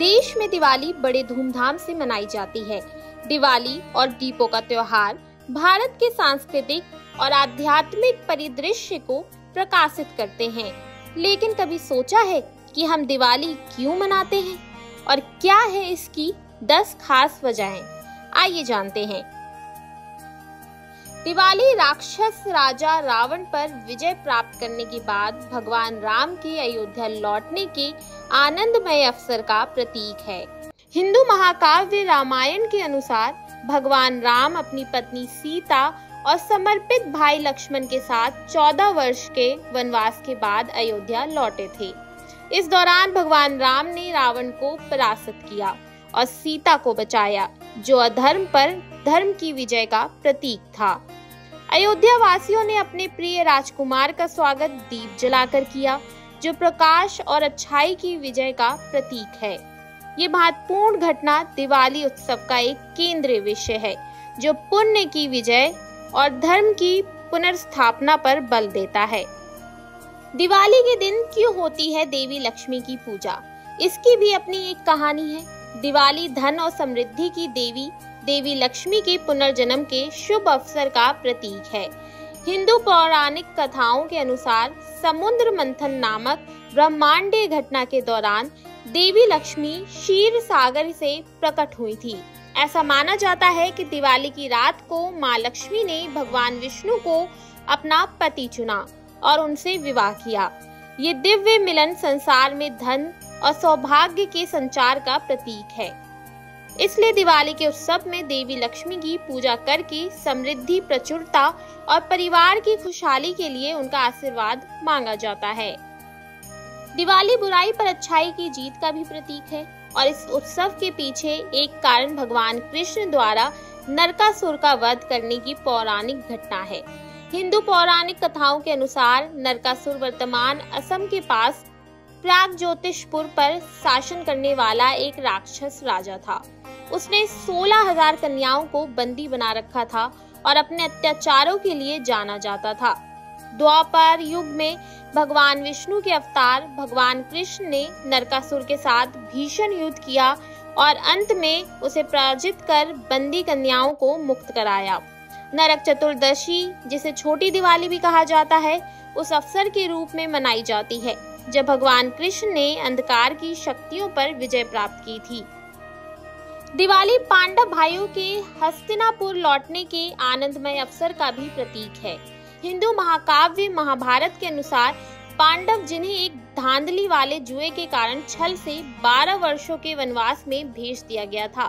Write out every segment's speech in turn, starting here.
देश में दिवाली बड़े धूमधाम से मनाई जाती है। दिवाली और दीपों का त्योहार भारत के सांस्कृतिक और आध्यात्मिक परिदृश्य को प्रकाशित करते हैं। लेकिन कभी सोचा है कि हम दिवाली क्यों मनाते हैं और क्या है इसकी 10 खास वजहें? आइए जानते हैं। दिवाली राक्षस राजा रावण पर विजय प्राप्त करने के बाद भगवान राम के अयोध्या लौटने के आनंदमय अवसर का प्रतीक है। हिंदू महाकाव्य रामायण के अनुसार भगवान राम अपनी पत्नी सीता और समर्पित भाई लक्ष्मण के साथ 14 वर्ष के वनवास के बाद अयोध्या लौटे थे। इस दौरान भगवान राम ने रावण को परास्त किया और सीता को बचाया, जो अधर्म पर धर्म की विजय का प्रतीक था। अयोध्या वासियों ने अपने प्रिय राजकुमार का स्वागत दीप जलाकर किया, जो प्रकाश और अच्छाई की विजय का प्रतीक है। ये महत्वपूर्ण घटना दिवाली उत्सव का एक केंद्रीय विषय है, जो पुण्य की विजय और धर्म की पुनर्स्थापना पर बल देता है। दिवाली के दिन क्यों होती है देवी लक्ष्मी की पूजा? इसकी भी अपनी एक कहानी है। दिवाली धन और समृद्धि की देवी लक्ष्मी के पुनर्जन्म के शुभ अवसर का प्रतीक है। हिंदू पौराणिक कथाओं के अनुसार समुद्र मंथन नामक ब्रह्मांडीय घटना के दौरान देवी लक्ष्मी क्षीर सागर से प्रकट हुई थी। ऐसा माना जाता है कि दिवाली की रात को मां लक्ष्मी ने भगवान विष्णु को अपना पति चुना और उनसे विवाह किया। ये दिव्य मिलन संसार में धन और सौभाग्य के संचार का प्रतीक है। इसलिए दिवाली के उत्सव में देवी लक्ष्मी की पूजा करके समृद्धि, प्रचुरता और परिवार की खुशहाली के लिए उनका आशीर्वाद मांगा जाता है। दिवाली बुराई पर अच्छाई की जीत का भी प्रतीक है और इस उत्सव के पीछे एक कारण भगवान कृष्ण द्वारा नरकासुर का वध करने की पौराणिक घटना है। हिंदू पौराणिक कथाओं के अनुसार नरकासुर वर्तमान असम के पास प्रागज्योतिषपुर पर शासन करने वाला एक राक्षस राजा था। उसने 16,000 कन्याओं को बंदी बना रखा था और अपने अत्याचारों के लिए जाना जाता था। द्वापर युग में भगवान विष्णु के अवतार भगवान कृष्ण ने नरकासुर के साथ भीषण युद्ध किया और अंत में उसे पराजित कर बंदी कन्याओं को मुक्त कराया। नरक चतुर्दशी, जिसे छोटी दिवाली भी कहा जाता है, उस अवसर के रूप में मनाई जाती है जब भगवान कृष्ण ने अंधकार की शक्तियों पर विजय प्राप्त की थी। दिवाली पांडव भाइयों के हस्तिनापुर लौटने के आनंदमय अवसर का भी प्रतीक है। हिंदू महाकाव्य महाभारत के अनुसार पांडव, जिन्हें एक धांधली वाले जुए के कारण छल से 12 वर्षों के वनवास में भेज दिया गया था,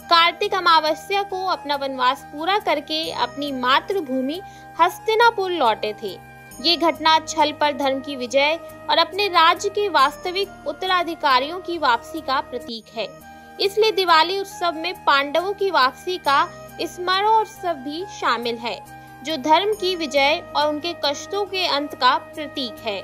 कार्तिक अमावस्या को अपना वनवास पूरा करके अपनी मातृभूमि हस्तिनापुर लौटे थे। ये घटना छल पर धर्म की विजय और अपने राज्य के वास्तविक उत्तराधिकारियों की वापसी का प्रतीक है। इसलिए दिवाली उत्सव में पांडवों की वापसी का स्मरणोत्सव भी शामिल है, जो धर्म की विजय और उनके कष्टों के अंत का प्रतीक है।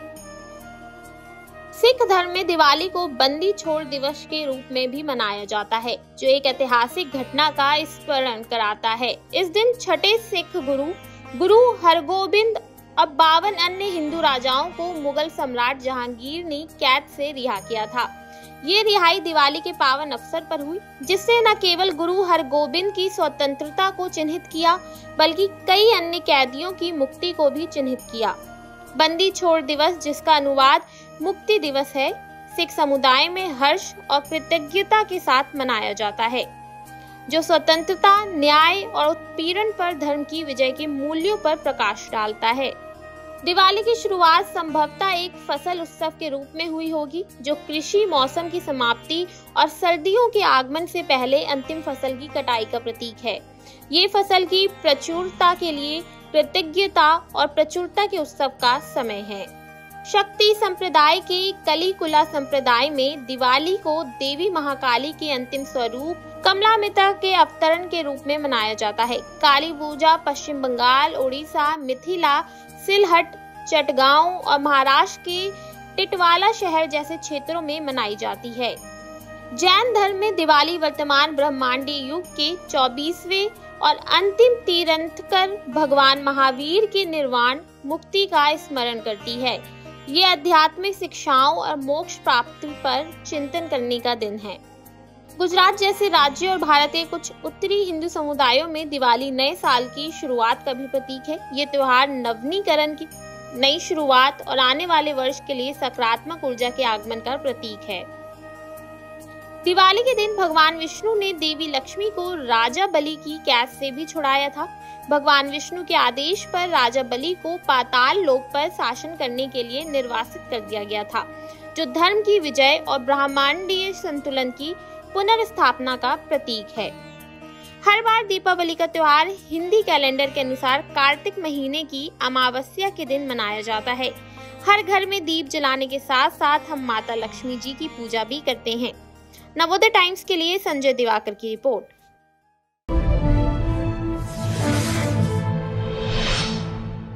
सिख धर्म में दिवाली को बंदी छोड़ दिवस के रूप में भी मनाया जाता है, जो एक ऐतिहासिक घटना का स्मरण कराता है। इस दिन छठे सिख गुरु हरगोबिंद और 52 अन्य हिंदू राजाओं को मुगल सम्राट जहांगीर ने कैद से रिहा किया था। ये रिहाई दिवाली के पावन अवसर पर हुई, जिससे न केवल गुरु हरगोबिंद की स्वतंत्रता को चिन्हित किया, बल्कि कई अन्य कैदियों की मुक्ति को भी चिन्हित किया। बंदी छोड़ दिवस, जिसका अनुवाद मुक्ति दिवस है, सिख समुदाय में हर्ष और कृतज्ञता के साथ मनाया जाता है, जो स्वतंत्रता, न्याय और उत्पीड़न पर धर्म की विजय के मूल्यों पर प्रकाश डालता है। दिवाली की शुरुआत संभवतः एक फसल उत्सव के रूप में हुई होगी, जो कृषि मौसम की समाप्ति और सर्दियों के आगमन से पहले अंतिम फसल की कटाई का प्रतीक है। ये फसल की प्रचुरता के लिए कृतज्ञता और प्रचुरता के उत्सव का समय है। शक्ति संप्रदाय के कलिकुला संप्रदाय में दिवाली को देवी महाकाली के अंतिम स्वरूप कमलामिता के अवतरण के रूप में मनाया जाता है। काली पूजा पश्चिम बंगाल, उड़ीसा, मिथिला, सिलहट, चटगांव और महाराष्ट्र के टिटवाला शहर जैसे क्षेत्रों में मनाई जाती है। जैन धर्म में दिवाली वर्तमान ब्रह्मांडीय युग के 24वें और अंतिम तीर्थंकर भगवान महावीर के निर्वाण मुक्ति का स्मरण करती है। ये आध्यात्मिक शिक्षाओं और मोक्ष प्राप्ति पर चिंतन करने का दिन है। गुजरात जैसे राज्य और भारत के कुछ उत्तरी हिंदू समुदायों में दिवाली नए साल की शुरुआत का भी प्रतीक है। ये त्योहार नवीनीकरण की नई शुरुआत और आने वाले वर्ष के लिए सकारात्मक ऊर्जा के आगमन का प्रतीक है। दिवाली के दिन भगवान विष्णु ने देवी लक्ष्मी को राजा बलि की कैद से भी छुड़ाया था। भगवान विष्णु के आदेश पर राजा बलि को पाताल लोक पर शासन करने के लिए निर्वासित कर दिया गया था, जो धर्म की विजय और ब्रह्मांडीय संतुलन की पुनर्स्थापना का प्रतीक है। हर बार दीपावली का त्योहार हिंदी कैलेंडर के अनुसार कार्तिक महीने की अमावस्या के दिन मनाया जाता है। हर घर में दीप जलाने के साथ साथ हम माता लक्ष्मी जी की पूजा भी करते हैं। नवोदय टाइम्स के लिए संजय दिवाकर की रिपोर्ट।